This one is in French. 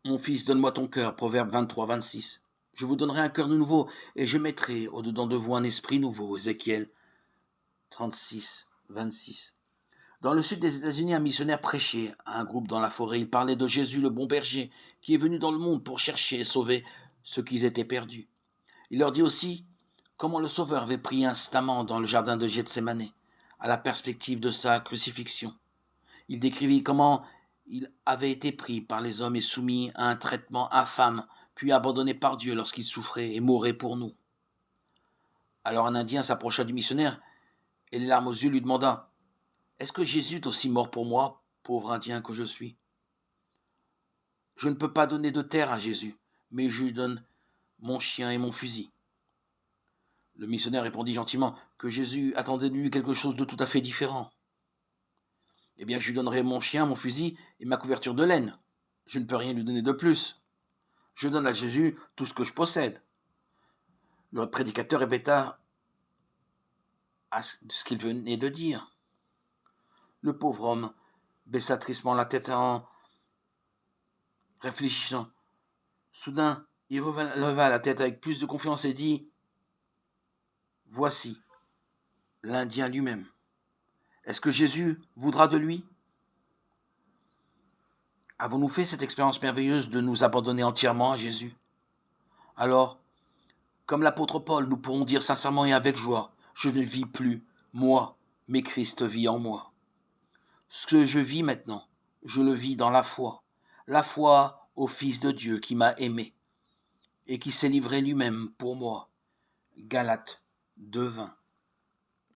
Mon fils, donne-moi ton cœur, Proverbe 23, 26. Je vous donnerai un cœur de nouveau, et je mettrai au-dedans de vous un esprit nouveau, Ézéchiel 36, 26. Dans le sud des États-Unis, un missionnaire prêchait à un groupe dans la forêt. Il parlait de Jésus, le bon berger, qui est venu dans le monde pour chercher et sauver ceux qui étaient perdus. Il leur dit aussi comment le Sauveur avait prié instamment dans le jardin de Gethsémané, à la perspective de sa crucifixion. Il décrivit comment il avait été pris par les hommes et soumis à un traitement infâme, puis abandonné par Dieu lorsqu'il souffrait et mourait pour nous. Alors un Indien s'approcha du missionnaire et les larmes aux yeux lui demanda: Est-ce que Jésus est aussi mort pour moi, pauvre Indien que je suis? Je ne peux pas donner de terre à Jésus, mais je lui donne mon chien et mon fusil. Le missionnaire répondit gentiment que Jésus attendait de lui quelque chose de tout à fait différent. Eh bien, je lui donnerai mon chien, mon fusil et ma couverture de laine. Je ne peux rien lui donner de plus. Je donne à Jésus tout ce que je possède. Le prédicateur répéta ce qu'il venait de dire. Le pauvre homme baissa tristement la tête en réfléchissant. Soudain, il releva la tête avec plus de confiance et dit: Voici l'Indien lui-même. Est-ce que Jésus voudra de lui? Avons-nous fait cette expérience merveilleuse de nous abandonner entièrement à Jésus? Alors, comme l'apôtre Paul, nous pourrons dire sincèrement et avec joie: Je ne vis plus, moi, mais Christ vit en moi. Ce que je vis maintenant, je le vis dans la foi au Fils de Dieu qui m'a aimé et qui s'est livré lui-même pour moi. Galates 2:20.